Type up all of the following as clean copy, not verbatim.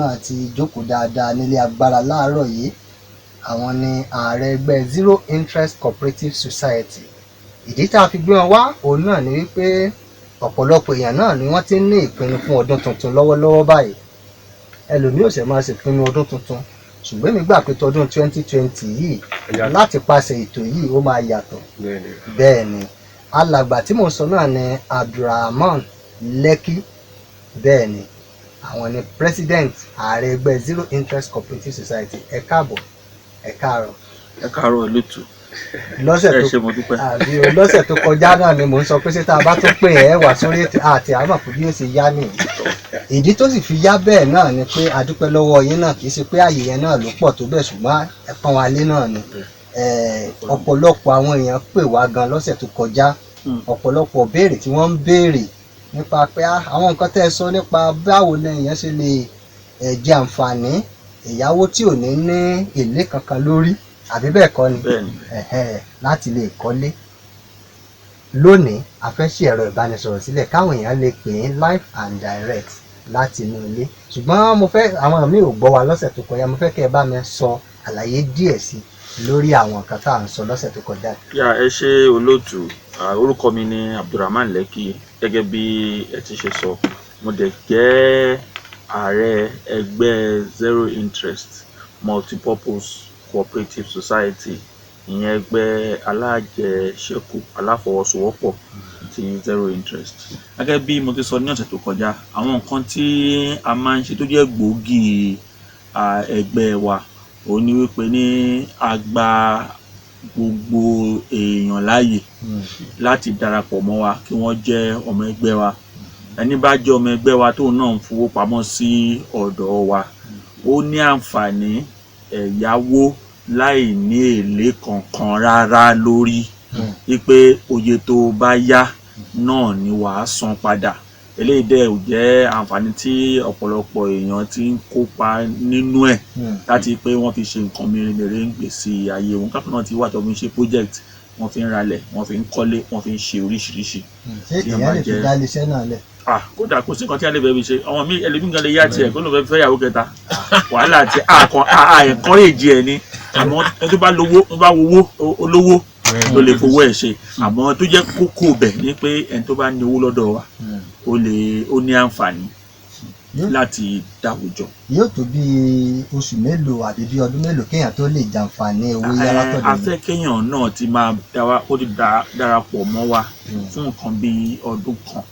náà ti jókòó dáadáa nílé agbára láàárọ̀ yìí. Àwọn ni ààrẹ ẹgbẹ́ Zero Interest Cooperative Society. Ìdí tá a fi gbé wọn wá òun náà ni wípé ọ̀pọ̀lọpọ̀ èèyàn náà ni wọ́n ti ń ní ìpinnu fún ọdún tuntun lọ́wọ́lọ́wọ́ báyìí. Ẹlòmíì ò sì máa ṣèpinnu ọdún tuntun, ṣùgbọ́n èmi gbà pé tọdún 2020 yìí láti pàṣẹ ètò yìí ó máa yàtọ̀. Bẹ́ẹ̀ ni alàgbà tí mò ń sọ náà ni Abdulrahman Lekki. Bẹ́ẹ̀ ni àwọn ni president ààrẹ ẹgbẹ́ Zero Interest Cooperative Society. Ẹ káàbọ̀, ẹ káàárọ̀. Ẹ káàárọ̀ lótú. Lọ́sẹ̀ tó kọjá náà ni mò ń sọ pé ṣé tá a bá tún pè ẹ́ wá sórí ètò àti àmọ̀ pé bí ó ṣe yá nìyí. Ìdí tó sì fi yá bẹ́ẹ̀ náà ni pé a dúpẹ́ lọ́wọ́ yín náà, kì í ṣe pé àyè yẹn náà ló pọ̀ tó bẹ́ẹ̀, ṣùgbọ́n ẹ pọ́n wa lé náà ni. Ọ̀pọ̀lọpọ̀ àwọn èèyàn pè wá gan lọ́sẹ̀ tó kọjá, ọ̀pọ̀lọpọ̀ béèrè tí wọ́n ń béèrè nípa pé àwọn nǹkan tẹ́ ẹ sọ nípa báwo lẹ́yìn ṣe lè jẹ àǹfààní ìyàwó tí ò ní ní èlé kankan lórí, àbí bẹ́ẹ̀ kọ́ ni, láti lè kọ́lé. Lónìí a fẹ́ ṣí ẹ̀rọ ìbánisọ̀rọ̀ sílẹ̀ káwọn èèyàn lè pè é live and direct láti inú ilé, ṣùgbọ́n mo fẹ́ àwọn míì ò gbọ́ wa lọ́sẹ̀ tó kọjá, mo fẹ́ kẹ́ ẹ bá mi sọ àlàyé díẹ̀ sí lórí àwọn nǹkan tá à ń sọ lọ́sẹ̀ tó kọjá. Ẹ ṣé olóòtú. Orúkọ mi ni Abdulrahman Lekki. Gẹ́gẹ́ bí ẹ ti ṣe sọ, mo dẹ̀ jẹ́ ààrẹ ẹgbẹ́ Zero Interest Multipurpose Cooperative Society, ìyẹn ẹgbẹ́ alájẹṣẹ́kù aláfọwọ́sowọ́pọ̀ ti Zero Interest. Gẹ́gẹ́ bí mo ti sọ ní ọ̀sẹ̀ tó kọjá, àwọn nǹkan tí a máa ń ṣe tó jẹ́ gbòógì ẹgbẹ́ wa òun ni wípé ní a gba gbogbo èèyàn láàyè láti darapọ̀ mọ́ wa kí wọ́n jẹ́ ọmọ ẹgbẹ́ wa. Ẹni bá jẹ́ ọmọ ẹgbẹ́ wa tóun náà ń fowó pamọ́ sí ọ̀dọ̀ wa, ó ní àǹfààní ẹ̀yáwó láì ní èlé kankan rárá lórí, wípé oye tó bá yá náà ni wàá san padà. Eléyìí dẹ̀ jẹ́ àǹfààní tí ọ̀pọ̀lọpọ̀ èèyàn ti ń kópa nínú ẹ̀ láti pé wọ́n fi ṣe nǹkan mèremère ń gbèsè ayé wọn. Kápẹ́ náà ti wà tó fi ń ṣe project, wọ́n fi ń ralẹ̀, wọ́n fi ń kọ́lé, wọ́n fi ń ṣe oríṣiríṣi. Ṣé ìyá lè fi dá iléeṣẹ́ náà lẹ̀? Kódà kò sí nǹkan tí a lè fẹ́ fi ṣe. Àwọn míì ẹlẹ́mìí gan lè yá tiẹ̀ kó ló fẹ́ fẹ́ yàwó kẹta. Wàhálà àti encourage ẹ̀ ni. Àmọ́ ẹni tó bá wowó olówó ló lè fowó ẹ̀ ṣe. Àmọ́ tó jẹ́ kókó bẹ̀ ni pé ẹni tó bá ní owó lọ́dọ̀ wa ó ní àǹfààní láti dáwùjọ. Yóò tó bí oṣù mélòó àbí bí ọdún mélòó kéèyàn tó lè jàǹfààní owó yá látọ̀dọ̀ yìí? A fẹ́ kéèyàn náà ti máa darapọ̀ mọ́ wa fún nǹkan bí ọdún kan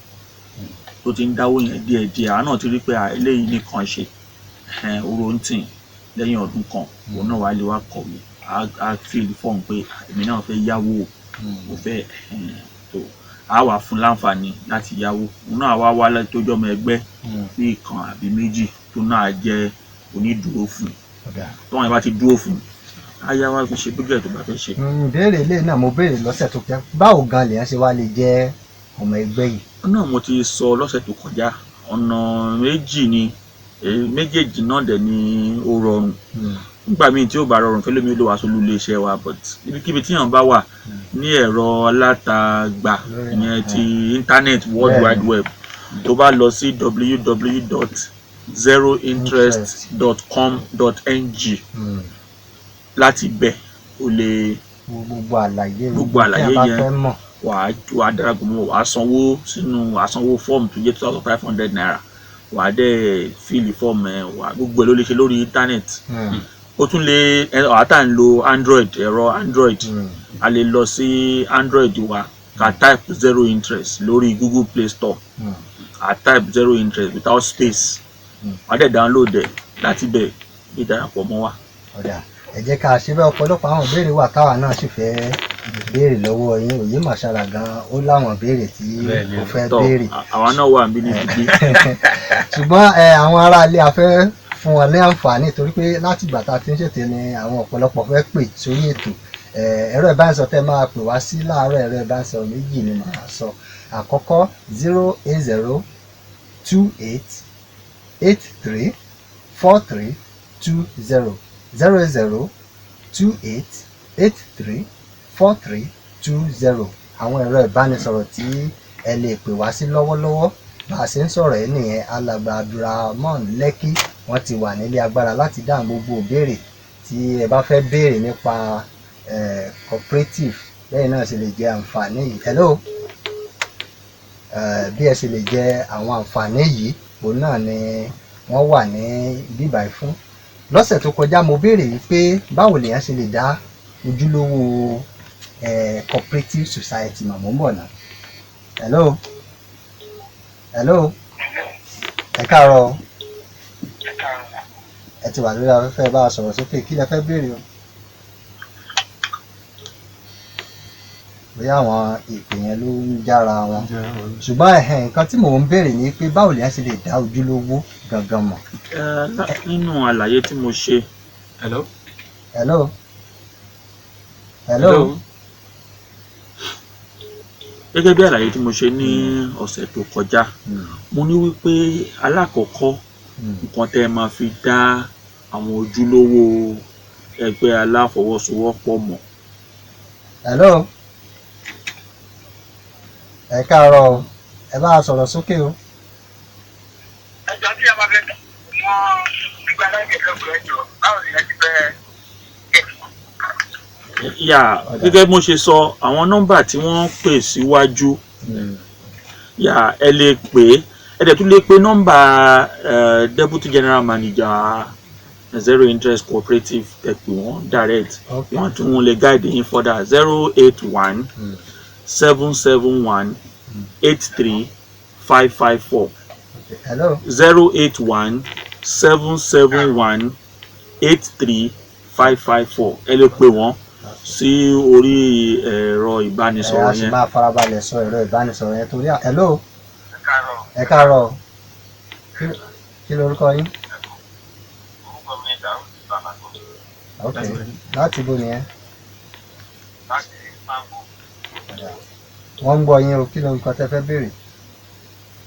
tó ti ń dáwó yẹn díẹ̀díẹ̀. Àwa náà ti rí pé eléyìí nìkan ṣe oró ń tì lẹ́yìn ọdún kan, òun náà wá lè wá kọ̀wé a fill form pé èmi náà fẹ́ yáwó, mo fẹ́ tó a wà fún láǹfààní láti yáwó. Òun náà wá tó jọmọ ẹgbẹ́ bí ìkan àbí méjì tó náà jẹ́ onídùúró fún tó wọn bá ti dúró fún ayá wa fi ṣe bójú tó bá fẹ́ ṣe. Ìbéèrè ilé náà mo béèrè lọ́sẹ̀ tó kọjá, báwo gan lèèyàn ṣe wá lè jẹ́ ọmọ ẹgbẹ́ yìí? Náà mo ti sọ lọ́sẹ̀ tó kọjá, ọ̀nà méjì ni, méjèèjì náà dẹ̀ ni ó rọrùn. Nígbà míì tí ó bá rọrùn fẹ́lẹ́ mi ló wá sólú iléeṣẹ́ wa, but ibikíbi tí èèyàn bá wà ní ẹ̀rọ alátagbà ìyẹn ti internet world wide web, tó bá lọ sí www.zerointerest.com.ng láti bẹ̀ o lè gbogbo àlàyé yẹn wàá darapọ̀ mọ́, wàá sanwó fọ́ọ̀mù tó jẹ́ 2,500 naira, wàá dẹ̀ fíìlì fọ́ọ̀mù ẹ̀, wàá gbogbo ẹ̀ ló lè ṣe lórí internet. Ó tún lè àtà ń lo ẹ̀rọ Android, a lè lọ sí Android wa ká type Zero Interest lórí Google Play Store, a type Zero Interest without space, wàá dẹ̀ download ẹ̀ láti bẹ̀ bí darapọ̀ mọ́ wa. Ẹ jẹ́ ká ṣe bẹ́ẹ̀. Ọ̀pọ̀lọpọ̀ àwọn ìbéèrè wà táwa náà sì fẹ́ béèrè lọ́wọ́ yín. Òye Màṣára gan ó láwọn ìbéèrè tí ó fẹ́ béèrè. Àwa náà wà níbí níbi. Ṣùgbọ́n àwọn aráalé a fẹ́ fún wọn ní àǹfààní, torí pé láti ìgbà tá a ti ń ṣètò ni àwọn ọ̀pọ̀lọpọ̀ fẹ́ pè sórí ètò. Ẹ̀rọ ìbánisọ̀rọ̀ tẹ́ máa pè wá sí láàárọ̀, ẹ̀rọ ìbánisọ̀rọ̀ méjì ni màá sọ. Àkọ́kọ́ 08028834320 08028834320. Àwọn ẹ̀rọ ìbánisọ̀rọ̀ tí ẹ lè pè wá sí lọ́wọ́lọ́wọ́ bá a ṣe ń sọ̀rọ̀ ẹ̀ nìyẹn. Alàgbà Abdulrahman Lekki wọ́n ti wà nílé agbára láti dáhùn gbogbo ìbéèrè tí ẹ bá fẹ́ béèrè nípa cooperative bẹ́ẹ̀ náà ṣe lè jẹ àǹfààní yìí. Hello, bí ẹ ṣe lè jẹ àwọn àǹfààní yìí òun náà ni wọ́n wà ní bíbáyìí fún. Lọ́sẹ̀ tó kọjá mo béèrè yìí pé báwo lèèyàn ṣe lè dá ojúlówó cooperative society mọ̀ mọ́ bọ̀ náà. Hello, ẹ káàárọ̀, ẹ ti wà lórí afẹ́fẹ́, bá a sọ̀rọ̀ sókè, kí lẹ fẹ́ béèrè o? Bóyá àwọn ìpè yẹn ló ń jára wọn, ṣùgbọ́n nǹkan tí mò ń béèrè ni pé báwo lèèyàn ṣe lè dá ojúlówó gangan mọ̀. Nínú àlàyé tí mo ṣe. Hello. Gẹ́gẹ́ bí àlàyé tí mo ṣe ní ọ̀sẹ̀ tó kọjá, mo ní wípé alákọ̀ọ́kọ́ nǹkan tẹ́ ẹ máa fi dá àwọn ojúlówó ẹgbẹ́ aláfọwọ́sowọ́pọ̀ mọ̀. Hello, ẹ káàárọ̀ o, ẹ bá a sọ̀rọ̀ sókè o. Ẹjọ́ tí a máa fẹ́ wọ́n gbígbà láti ẹ̀kọ́ ẹ̀jọ̀ báwo ni ẹ ti fẹ́ gẹ́gẹ́ bí mo ṣe sọ, àwọn nọ́mbà tí wọ́n pè síwájú ẹ lè pè é, ẹ dẹ̀ tún lè pe nọ́mbà Deputy General Manager Zero Interest Cooperative ẹ pè wọ́n direct, wọ́n tún wọn lè guide yín further 081 771 83554. Hello. 081 771 83554. Ẹ lè pè wọ́n sí orí ẹ̀rọ ìbánisọ̀rọ̀ yẹn. A sì máa farabalẹ̀ sọ ẹ̀rọ ìbánisọ̀rọ̀ yẹn torí hello. Ẹ káàárọ̀. Kí lorúkọ yín? orúkọ mi Dáúdù Bàbàtò. Ok, láti ibo nìyẹn? Láti Mango. Wọ́n ń gbọ́ yín o, kí lorúkọ tẹ́ fẹ́ béèrè?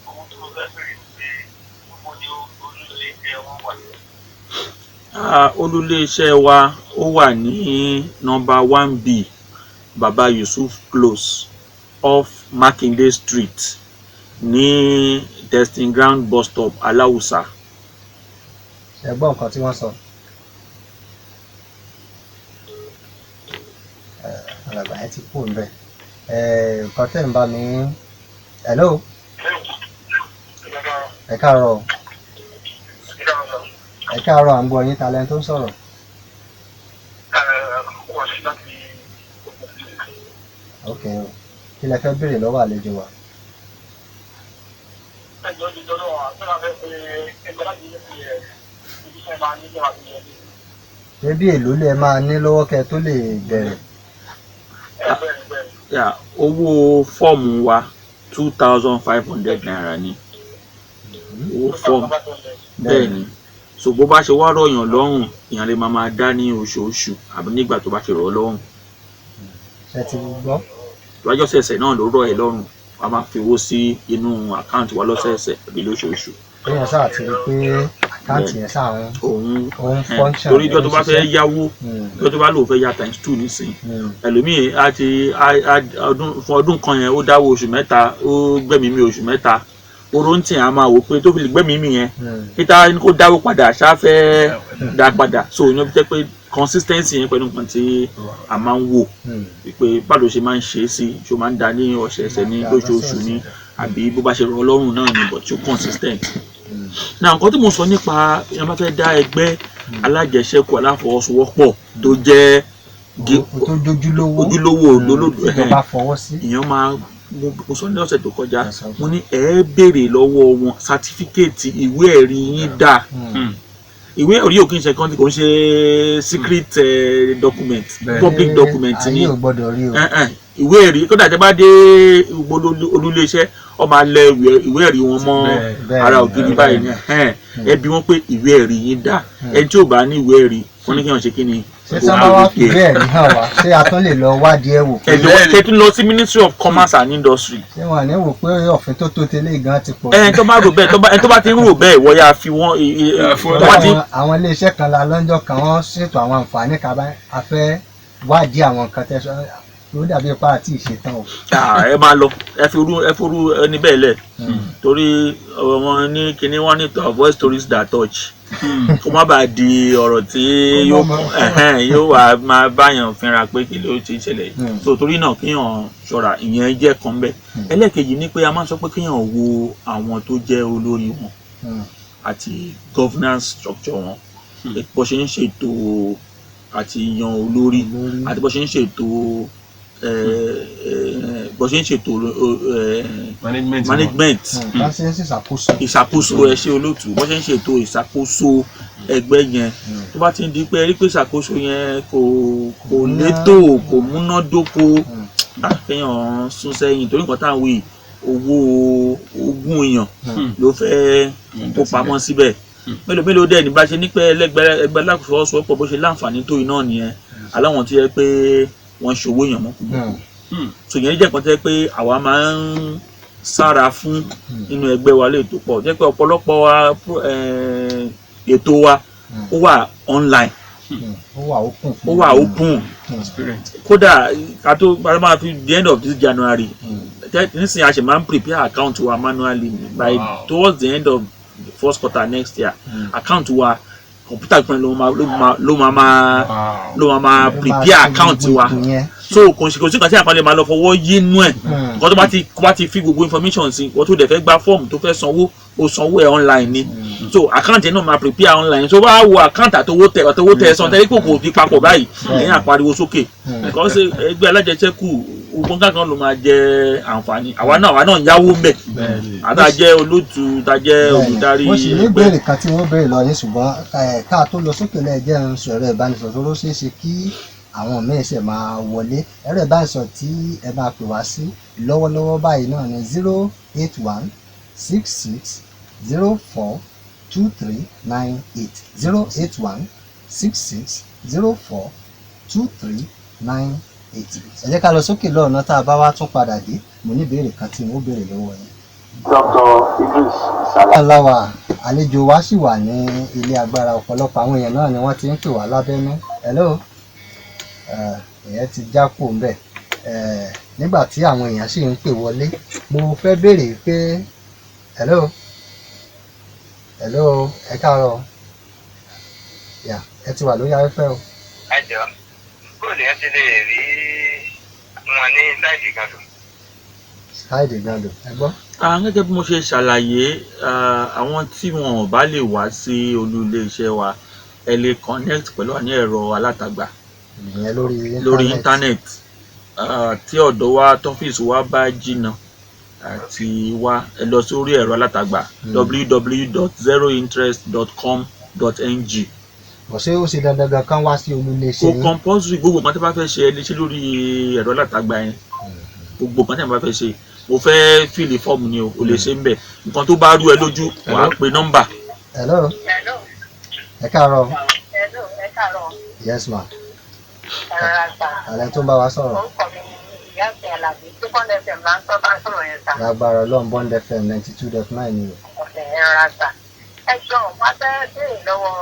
Ohun tí mo fẹ́ béèrè ni pé gbogbo ni olùlé iṣẹ́ wọn wà. Olùlé iṣẹ́ wa ó wà ní nọ́mbà 1B Baba Yusuf Close off Makinde Street ní testing ground bus stop Aláùsá. Ẹ gbọ́ nǹkan tí wọ́n sọ. Alàgbà yẹn ti kú ńbẹ̀. Nǹkan tẹ́ ń bá mi. Hello. Ẹ káàárọ̀. Ẹ káàárọ̀, à ń gbọ́ yín, talent tó ń sọ̀rọ̀. Ok o, kí lẹ fẹ́ béèrè lọ́wọ́ àlejò wa? Ṣé bí èlò lẹ máa ní lọ́wọ́ kẹ́ tó lè bẹ̀rẹ̀? Owó fọ́ọ̀mù wa 2,500 naira ni. Owó fọ́ọ̀mù bẹ́ẹ̀ ni. So bó bá ṣe wá rọ̀yàn lọ́rùn, èèyàn lè máa dá ní oṣooṣù àbí nígbà tó bá ṣe rọ̀ lọ́rùn. Ṣé ti gbọ́? Lọ́jọ́sẹ̀ẹ̀sẹ̀ náà ló rọ̀ ẹ́ lọ́rùn, wàá máa fi owó sí inú àkáǹtì wa lọ́sẹ̀ẹ̀sẹ̀ àbí lóṣooṣù. Èèyàn sáà ti rí pé àkáǹtì yẹn sáà ń function. Torí ìjọ tó bá fẹ́ yáwó, ìjọ tó bá lò fẹ́ yá times 2 nísìnyí, ẹlòmíì fún ọdún kan yẹn ó dáwó oṣù mẹ́ta, ó gbẹ̀mí mi oṣù mẹ́ta, oró ń tì á máa wò pé tó fi lè gbẹ̀mí mi yẹn kíta kó dáwó padà ṣáfẹ́ dá padà. So ìyẹn fi jẹ́ pé consistency yẹn pẹ̀lú nǹkan tí a máa ń wò pé báwo ṣe máa ń ṣe é sí, ṣó máa ń da ní ọ̀sẹ̀ẹ̀sẹ̀ ní lóṣooṣù ní àbí bó bá ṣe rọ̀ ọlọ́run náà ni, but tí ó consistent. Náà nǹkan tí mo sọ nípa èèyàn bá fẹ́ dá ẹgbẹ́ alájẹsẹ́kù aláfọwọ́sowọ́pọ̀ tó jẹ́ ojúlówó olólùdó èèyàn máa, mo sọ ní ọ̀sẹ̀ tó kọjá, mo ní ẹ béèrè lọ́wọ́ wọn sátífíkẹ́ẹ̀tì ìwé ẹ̀rí yín dà. Ìwé ẹ̀rí ò kí n ṣe kan tí kò ń ṣe secret document, public document ni. Ìwé ẹ̀rí kódà tẹ́ bá dé olúlé iṣẹ́ ọ máa lẹ ìwé ẹ̀rí wọn mọ́ ara ògiri báyìí ni. Ẹ bi wọ́n pé ìwé ẹ̀rí yín dà. Ẹni tí ò bá ní ìwé ẹ̀rí wọ́n ní kí wọ́n ṣe kí ni. Ṣé sábà wá fi ìwé ẹ̀rí hàn wá? Ṣé a tún lè lọ wádìí ẹ̀ wò pé. Ẹ tún lọ sí Ministry of Commerce and Industry. Ṣé wọn ní wò pé òfin tó tẹ́lẹ̀ gan ti pọ̀? Ẹni tó bá rò bẹ́ẹ̀, ẹni tó bá ti ń rò bẹ́ẹ̀ wọ́n yà fi wọ́n. Àwọn iléeṣẹ́ kan la lọ́jọ́ kan wọ́n ṣètò àwọn àǹfààní kaba afẹ́ wádìí àwọn nǹkan tẹ́sán ló dàbí ipá àti ìṣetán o. Ẹ máa lọ ẹ forú ẹni bẹ́ẹ̀ lẹ̀ torí wọn ní kinní wọn ní to avoid stories that touch. kó má bàa di ọ̀rọ̀ tí yóò wá máa báyàn fínra pé kí ló ti ṣẹlẹ̀ so torí náà kéèyàn ṣọ́ra ìyẹn jẹ́ kan bẹ́ẹ̀. ẹlẹ́ẹ̀kejì ni pé a máa sọ pé kéèyàn wo àwọn tó jẹ́ olórí wọn àti governance structure wọn bó ṣe ń ṣètò àti yan olórí àti bó ṣe ń ṣètò management ìṣàkóso ẹ ṣe olóòtú bó ṣe ń ṣètò ìṣàkóso ẹgbẹ́ yẹn tó bá ti ń di pé rí pé ìṣàkóso yẹn kò létò kò múnádóko kéèyàn sún sẹ́yìn torí nǹkan táwọn wí owó ogún èèyàn ló fẹ́ kó pamọ́ síbẹ̀ mélòó dẹ̀ ní bá ṣe ní pé ẹgbẹ́ láfọwọ́sowọ́pọ̀ bó ṣe láǹfààní tó iná nìyẹn aláwọn tó yẹ pé wọ́n ṣòwò èèyàn mọ́kùnrin so yẹn jẹ́ kan tẹ́ pé àwa máa ń sára fún nínú ẹgbẹ́ wa lè tó pọ̀ jẹ́ pé ọ̀pọ̀lọpọ̀ wa ètò wa ó wà online ó wà open kódà ká tó máa fi the end of this January nísìnyí a ṣe máa ń prepare account wa manually by towards the end of the first quarter next year account wa computer kan ló máa prepare account wa so kò sí kan tí àpá lè máa lọ fọwọ́ yínú ẹ̀ nǹkan tó bá ti fi gbogbo information sí wọ́n tó dẹ̀ fẹ́ gba fọ́ọ̀mù tó fẹ́ sanwó ó sanwó ẹ̀ online ni so account yẹn náà máa prepare online so wá wo account àtowó tẹ san tẹ́lẹ̀ kò fi papọ̀ báyìí ẹ̀yìn àpariwo sókè because ẹgbẹ́ alájẹsẹ́kù ogun kankan ló máa jẹ àǹfààní àwa náà yáwó mbẹ àtàjẹ olóòtú tàjẹ olùdarí. mo sì ní ìbéèrè kan tí wọ́n béèrè lọ ní ṣùgbọ́n ká tó lọ sókè lẹ́ẹ̀jẹ̀ ń sọ ẹ̀rọ ìbánisọ̀rọ̀ tó ló ṣeé ṣe kí àwọn míín ṣe máa wọlé ẹ̀rọ ìbánisọ̀rọ̀ tí ẹ máa pè wá sí lọ́wọ́lọ́wọ́ báyìí náà ní 08166042398 08166042398. ẹ jẹ́ ká lọ sókè lọ́ọ̀nà tá a bá wá tún padà dé mo ní ìbéèrè kan tí mo béèrè lọ́wọ́ yẹn. Dr. Idris Salah. aláwa àlejò wa sì wà ní ilé agbára ọ̀pọ̀lọpọ̀ àwọn èèyàn náà ni wọ́n ti ń pè wá lábẹ́nú hello ìyẹn ti já kó ń bẹ̀ nígbà tí àwọn èèyàn sì ń pè wọlé mo fẹ́ béèrè pé hello ẹ káàárọ̀ ẹ ti wà lórí afẹ́fẹ́ o. ẹ jọ bóòlù yẹn ti lè rí wọn ní láìsí kan tó. ṣáìdì gàdò ẹ gbọ́. gẹ́gẹ́ bí mo ṣe ṣàlàyé àwọn tí wọn ò bá lè wá sí olú iléeṣẹ́ wa ẹ lè connect pẹ̀lú àní ẹ̀rọ alátagbà lórí internet tí ọ̀dọ̀ wa tọ́fíìsì wa bá jìnnà àti wá ẹ lọ sórí ẹ̀rọ alátagbà www.zerointerest.com.ng. ṣé ó ṣe dandan kan wá sí olú iléeṣẹ́ yín. kò compulsory gbogbo nǹkan tí a bá fẹ́ ṣe ẹ lè ṣe lórí ẹ̀rọ alátagbà yẹn gbogbo nǹkan tí a bá fẹ́ ṣe mo fẹ́ fìlì fọ́ọ̀mù ni o lè ṣe ń bẹ̀ nǹkan tó bá rú ẹ lójú wàá pe nọ́mbà. hello ẹ káàárọ̀. hello ẹ káàárọ̀. yes ma. ẹ̀rọ àlẹ́ tó ń bá wa sọ̀rọ̀. orúkọ mi ni ìyá àti alábí tí Bond FM máa ń tọ́ bá sọ̀rọ̀ yẹn ta. lágbára Ọlọ́run Bond FM 92.9 ni o. ọ̀sẹ̀ ẹ̀rọ àgbà. ẹ jọ wá fẹ́ béèrè lọ́wọ́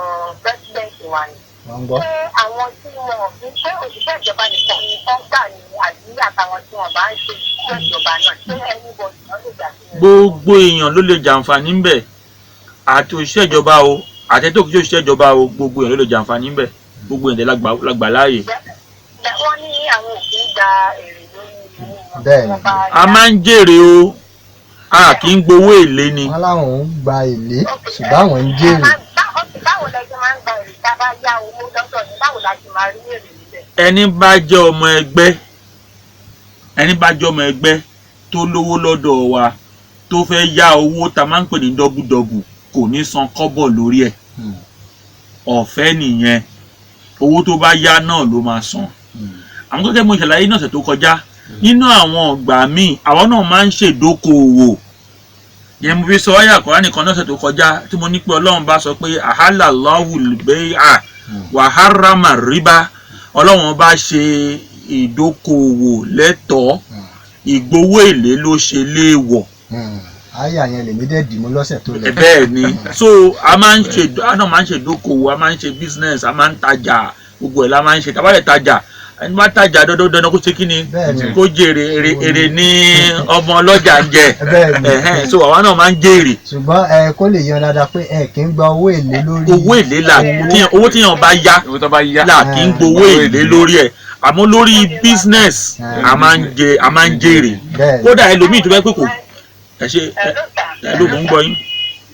pẹ́sidẹ̀ntì wa ni. wọ́n ń gbọ́. ṣé àwọn tí wọn fi ṣé òṣìṣẹ́ ìjọba nìkan ni wọ́n gbà ní àbí àtàwọn tí wọ́n bá ń ṣe iṣẹ́ ìjọba náà ṣé ẹni bọ̀ sí wọn lè gbà sí. gbogbo èèyàn ló lè jàǹfààní ń bẹ̀ àti òṣìṣẹ́ ìjọba o àtẹ́tò kí òṣìṣẹ́ ìjọba o gbogbo èèyàn ló lè jàǹfààní ń bẹ̀ gbogbo èèyàn lágbà láàyè. wọ́n ní àwọn òfin gba èrè lórí owó bẹ́ẹ̀ni a máa ń jèrè o a kì í gbowó èlé ni. wọ́n láwọn ń gba èlé ṣùgbọ́n àwọn ń jèrè. báwo la ṣe máa ń gba èrè tá a bá yá owó lọ́dọ̀ ní báwo la ṣe máa rí èrè níbẹ̀. ẹni bá jẹ́ ọmọ ẹgbẹ́ tó lówó lọ́dọ̀ wa tó fẹ́ yá owó tá a máa ń pè ní dọ́bùdọ́bù kò ní san kọ́bọ̀ lórí ẹ̀ ọ̀fẹ́ nìyẹn owó tó bá yá náà ló máa san. àwọn gẹ́gẹ́ mo ṣàlàyé ní ọ̀sẹ̀ tó kọjá nínú àwọn ọgbà míì àwọn náà máa ń ṣèdókòwò yẹn mo fi sọ ọ́yà kọ́ra nìkan lọ́sẹ̀ tó kọjá tí mo ní pé Ọlọ́run bá sọ pé àhálà lọ́wùl bẹ́ẹ̀ wàháràmà rìbá Ọlọ́run bá ṣe ìdókòwò lẹ́tọ̀ọ́ ìgbowó èlé ló ṣe léèwọ̀. àyà yẹn lèmi dẹ̀ dì mú lọ́sẹ̀ tó lọ. bẹ́ẹ̀ ni so a máa ń ṣe ìdókòwò a máa ń ṣe business a máa ń tajà gbogbo ẹ̀ la máa ń ṣe tabalẹ̀ tajà ẹni bá tajà dandan kó ṣe kí ni kó jèrè èrè ní ọmọ ọlọ́jà ń jẹ so àwa náà máa ń jèrè. ṣùgbọ́n kó lè yan dáadáa pé kì í gba owó èlé lórí. owó èlé là owó tíyàn bá yá là kì í gbowó èlé lórí ẹ̀ àmọ́ lórí business a máa ń jèrè kódà ẹlòmíì tó bá pé kò ẹ ṣe ẹ ló mọ̀ ń gbọ́ yín.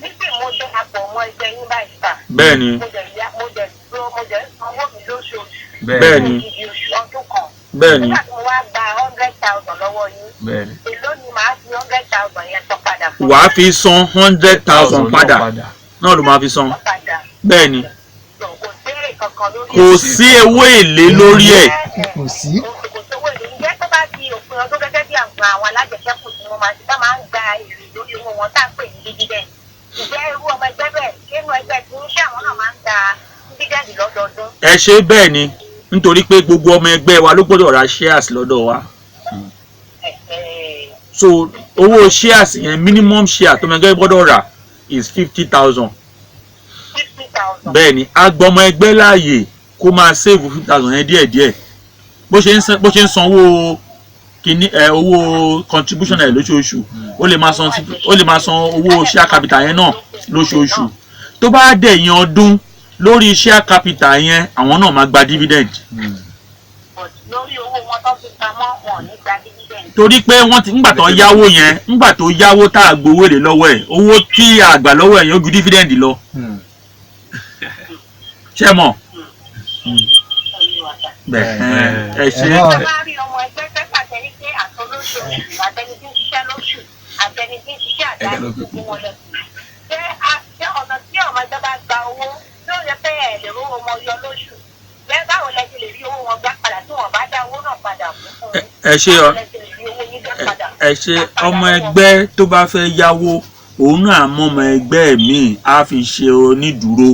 nígbà mo jẹ́ àpò ọmọ ẹgbẹ́ yín báyìí sà. bẹ́ẹ̀ ni. mo jẹ̀ sanwó mi lóṣooṣù. bẹ́ẹ̀ ni. ọdún kan. bẹ́ẹ̀ ni. nígbà tí mo wá gba 100,000 lọ́wọ́ yín. bẹ́ẹ̀ ni. èló ni màá fi 100,000 yẹn san padà fún mi. wàá fi san 100,000 padà náà ló máa fi san. bẹ́ẹ̀ ni. kò sí owó èlé lórí ẹ̀. kò sí. kò sówó èlé ǹjẹ́ tó bá di òpin ọdún gẹ́gẹ́ bí àwọn alájẹsẹ́kù tí wọ́n máa ń gba èrè lórí owó wọn tá à ń pè ní dividend. ǹjẹ́ irú ọmọ ẹgbẹ́ bẹ́ẹ̀ nínú ẹgbẹ́ tí ń ṣe àwọn náà máa ń gba dividend lọ́dọọdún. ẹ ṣe bẹ́ẹ̀ ni nítorí pé gbogbo ọmọ ẹgbẹ́ wa ló gbọ́dọ̀ ra shares lọ́dọ̀ wa. so owó shares yẹn minimum share tó ọmọ ẹgbẹ́ gbọ́dọ̀ rà is 50,000. 50,000. bẹ́ẹ̀ ni a gbọ́ ọmọ ẹgbẹ́ láàyè kó máa save 50,000 yẹn díẹ̀díẹ̀ bó ṣe ń sanwó kíní owó contribution ẹ̀ lóṣooṣù ó lè máa san owó share capital yẹn náà lóṣooṣù tó bá dẹ̀yìn ọdún lórí share capital yẹn àwọn náà máa gba dividend. lórí owó wọn tó fi pamọ́ wọn ní gba dividend. torí pé wọ́n ti ńgbà tó yáwó yẹn ńgbà tó yáwó tá a gbowó èlé lọ́wọ́ ẹ̀ owó tí a gbà lọ́wọ́ ẹ̀ yóò ju dividend lọ. ṣé mọ̀ ẹ ṣe. ẹ bá rí ọmọ ẹgbẹ́ fẹ́ pàtẹ́rí pé àtọ́lóṣù àtẹni tí ń ṣiṣẹ́ lóṣù àtẹni tí ń ṣiṣẹ́ àdáyé fún wọn lọ sí. ṣé ọ̀nà tí ọmọ ẹgbẹ́ bá gba owó tí ó yẹ pé ẹ̀ lè rówó ọmọ yọ lóṣù bẹ́ẹ̀ báwo lẹ ti lè rí owó wọn gbà padà tí wọ́n bá dá owó náà padà fún un. ẹ ṣe ọmọ ẹgbẹ́ tó bá fẹ́ yáwó òun náà mọ ọmọ ẹgbẹ́ míì á fi ṣe onídùúró.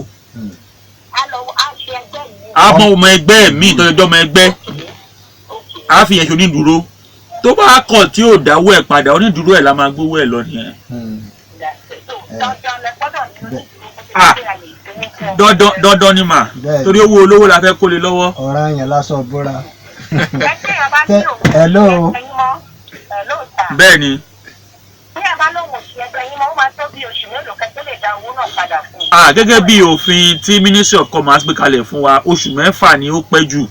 àmọ́ ọmọ ẹgbẹ́ míì tọ́jọ́ ọmọ ẹgbẹ́ á fi yẹn ṣe onídùúró tó bá kọ̀ tí ò dáwó ẹ̀ padà onídùúró ẹ̀ la máa gbówó ẹ̀ lọ nìyẹn. dandan ni mà torí owó olówó la fẹ́ kó lé lọ́wọ́. ọ̀ràn yẹn lásán bóra. hello. bẹ́ẹ̀ ni. bí ẹ bá lóun òṣì ẹgbẹ́ yín mọ́ ó máa tó bí oṣù mélòó kẹ́ tó lè dá owó náà padà fún un. gẹ́gẹ́ bí òfin tí Ministry of Commerce gbé kalẹ̀ fún wa oṣù 6 ni ó pẹ́ jù.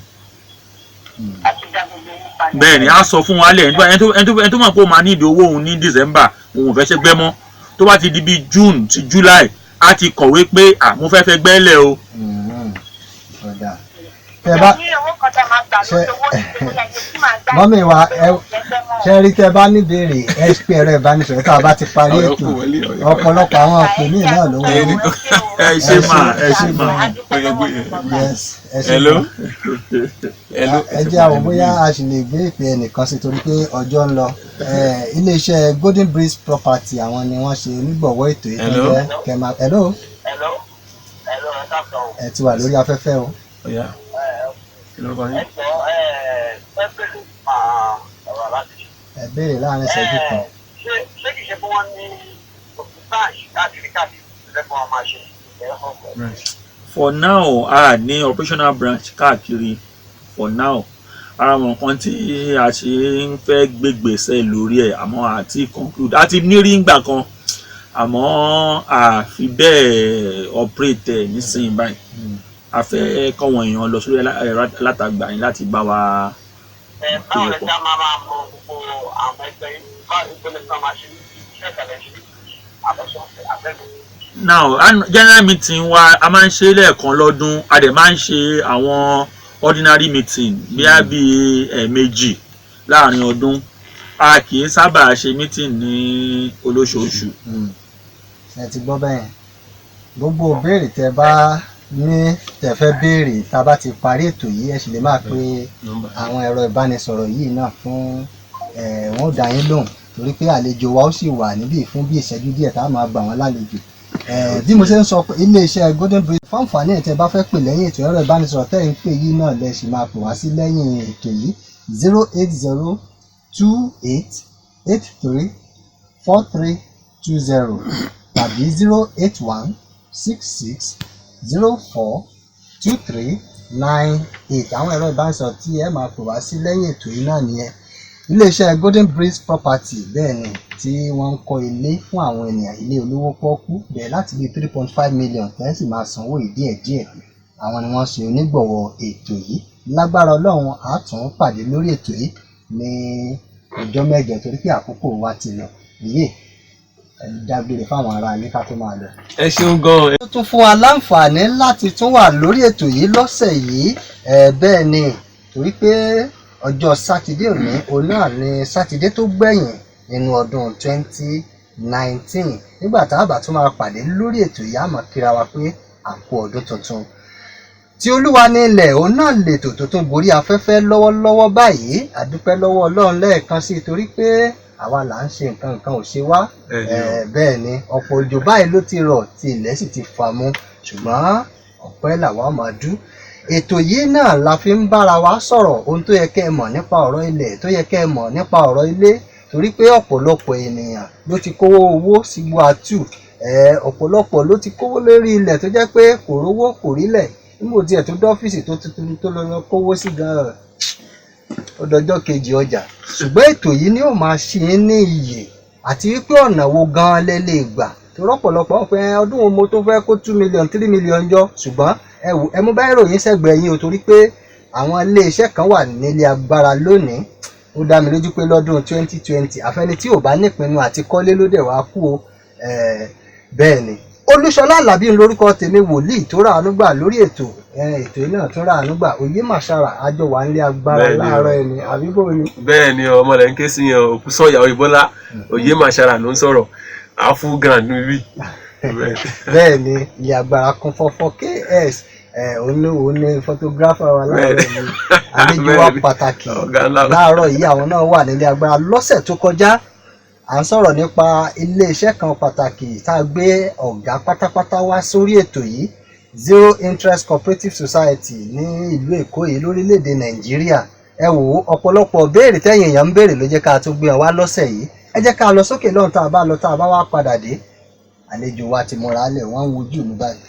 bẹ́ẹ̀ ni a sọ fún wa lẹ̀ ẹni tó mọ̀ pé ó máa ní ìdí owó òun ní December òun ò fẹ́ ṣe gbẹ́ mọ́ tó bá ti di bí June sí July a ti kọ̀wé pé mo fẹ́ gbẹ́lẹ̀ o. mọ́mí wa ṣe rí tẹ bá níbèrè ẹ pé ẹ̀rọ ìbánisọ̀rọ̀ tá a bá ti parí ètò ọ̀pọ̀lọpọ̀ àwọn àpò míì náà ló wọlé. ẹ ṣe mà. hello. ẹ jẹ́ àwọn bóyá a sì lè gbé ìpè ẹnìkan sí torí pé ọjọ́ ń lọ. iléeṣẹ́ Golden Breeze Property àwọn ni wọ́n ṣe onígbọ̀wọ́ ètò ìtọ́jẹ́ kẹmà. hello. ẹ ti wà lórí afẹ́fẹ́ o. ẹ béèrè láàrin ìṣẹ́jú kan. ṣé kìí ṣe bí wọ́n ní branch káàkiri lẹ́kọ̀ọ́ wọn máa ṣe ẹ̀rọ. for now a ní operational branch káàkiri for now ara wọn kan tí a ṣe ń fẹ́ gbégbèsè lórí ẹ̀ àmọ́ àti conclude àti nírí ńgbà kan àmọ́ àfi bẹ́ẹ̀ operate ẹ̀ nísìnyí báyìí a fẹ́ kọ́wọn èèyàn lọ sórí ẹ̀rọ alátagbà yín láti bá wa. báwo lè dá máa mọ gbogbo àwọn ẹgbẹ́ yìí báwo lè gbọ́dọ̀ sọ máa ṣe iṣẹ́ ìkàlẹ̀ ṣe àbọ̀sọ̀ àbẹ̀lẹ̀. now general meeting wa a máa ń ṣe lẹ́ẹ̀kan lọ́dún a dẹ̀ máa ń ṣe àwọn ordinary meeting bí a bí ẹ̀ẹ̀mejì láàrin ọdún a kì í sábà ṣe meeting ní olóṣooṣù. ẹ ti gbọ́ bẹ́ẹ̀ gbogbo ìbéèrè tẹ bá ní tẹ fẹ́ béèrè tá a bá ti parí ètò yìí ẹ sì lè máa pe àwọn ẹ̀rọ ìbánisọ̀rọ̀ yìí náà fún wọn ò dá yín lóhùn torí pé àlejò wa ó sì wà níbí fún bí ìṣẹ́jú díẹ̀ tá a máa gbà wọ́n lálejò. bí mo ṣe ń sọ pé iléeṣẹ́ Golden Breeze fún àǹfààní ẹ̀ tẹ́ bá fẹ́ pè lẹ́yìn ètò ẹ̀rọ ìbánisọ̀rọ̀ tẹ́ ń pè yìí náà lẹ sì máa pè wá sí lẹ́yìn ètò yìí 08028834320 tàbí 081660423 àwọn ẹ̀rọ ìbánisọ̀rọ̀ tí ẹ máa pè wá sí lẹ́yìn ètò yìí náà nìyẹn. Iléeṣẹ́ Golden Breeze Property bẹ́ẹ̀ ni tí wọ́n ń kọ́ ilé fún àwọn ènìyàn, ilé olówó pọ́ọ́kú bẹ̀rẹ̀ láti bíi 3.5 million tẹ́ sì máa sanwó díẹ̀díẹ̀. Àwọn ni wọ́n ṣe onígbọ̀wọ́ ètò yìí. Lágbára Ọlọ́run á tún pàdé lórí ètò yìí ní ọjọ́ mẹ́jọ torí pé àkókò wa ti lọ. Ìyè dágbére fáwọn ará ilé ká tó máa lọ. Ẹ ṣeun gan. Ó tún fún wa láǹfààní láti tún wà lórí ètò yìí lọ́sẹ̀ yìí. Bẹ́ẹ̀ ni torí pé ọjọ́ sátidé òní òun náà ni sátidé tó gbẹ̀yìn nínú ọdún 2019. Nígbà tá a bá tún máa pàdé lórí ètò yìí, a máa kíra wa pé à kú ọdún tuntun. Tí Olúwa ní ilẹ̀ òun náà lètò tó tún gorí afẹ́fẹ́ lọ́wọ́lọ́wọ́ báyìí. A dúpẹ́ lọ́wọ́ Ọlọ́run lẹ́ẹ̀kan sí torí pé àwa là ń ṣe nǹkan ò ṣe wá. Bẹ́ẹ̀ ni ọ̀pọ̀ òjò báyìí ló ti rọ̀ tí ilẹ̀ sì ti fà mú, ṣùgbọ́n ọpẹ́ làwa máa dú. Ètò yìí náà la fi ń bára wa sọ̀rọ̀ ohun tó yẹ kẹ́ ẹ mọ̀ nípa ọ̀rọ̀ ilẹ̀, tó yẹ kẹ́ ẹ mọ̀ nípa ọ̀rọ̀ ilé, torí pé ọ̀pọ̀lọpọ̀ ènìyàn ló ti kówó owó sí Guatu. Ọ̀pọ̀lọpọ̀ ló ti kówó lórí ilẹ̀ tó jẹ́ pé kò rówó kò rílẹ̀. Nígbà tí ẹ̀ tó dọ́fíìsì tó lọ kówó sí gan-an ó dọjọ́ kejì ọjà. Ṣùgbọ́n ètò yìí ni ó máa ṣe é ní iyè àti wípé ọ̀nà wo gan-an lẹ lè gbà. Torí ọ̀pọ̀lọpọ̀ pé ọdún wo mo tó fẹ́ kó 2 million 3 million jọ, ṣùgbọ́n ẹ mú bá ìròyìn sẹ́gbẹ̀ẹ́ yín o torí pé àwọn ilé iṣẹ́ kan wà nílé agbára lónìí. Ó dá mi lójú pé lọ́dún 2020 àfẹ́ni tí ò bá nípinnu àti kọ́lé ló dẹ̀ wá kú o. Bẹ́ẹ̀ ni Olúṣọlá Àlàbí ń lórúkọ tèmi, wòlíì tó rà ánú gbà lórí ètò yìí náà tún rà ánú gbà. Oyè Màṣàrà àjọ wà nílé agbára láàárọ̀ ẹni àbíbò ni. Bẹ́ẹ̀ ni ọmọ rẹ̀ ń ké sí yan òkú sọ̀yà Oyèbọ́lá. Oyè Màṣàrà ló ń sọ̀rọ̀ Afughan níbí. Bẹ́ẹ̀ ni ilé agbára kún fọ́fọ́ KS òun ní photographer wa láàárọ̀ yìí. Àlejò wa pàtàkì láàárọ̀ yìí àwọn náà wà nílé agbára. Lọ́sẹ̀ tó kọjá à ń sọ̀rọ̀ nípa iléeṣẹ́ kan pàtàkì tá a gbé ọ̀gá pátápátá wá sórí ètò yìí, Zero Interest Cooperative Society ní ìlú Èkó yìí lórílẹ̀‐èdè Nàìjíríà. Ẹ wò ó ọ̀pọ̀lọpọ̀ béèrè tẹ́yìn èèyàn ń béèrè ló jẹ́ ká tó gbé wá lọ́sẹ̀ yìí. Ẹ jẹ́ ká lọ sókè lọ́hùn tá a bá wá padà dé. Àlejò wa ti múra lẹ̀ wọ́n ń wojú mi báyìí.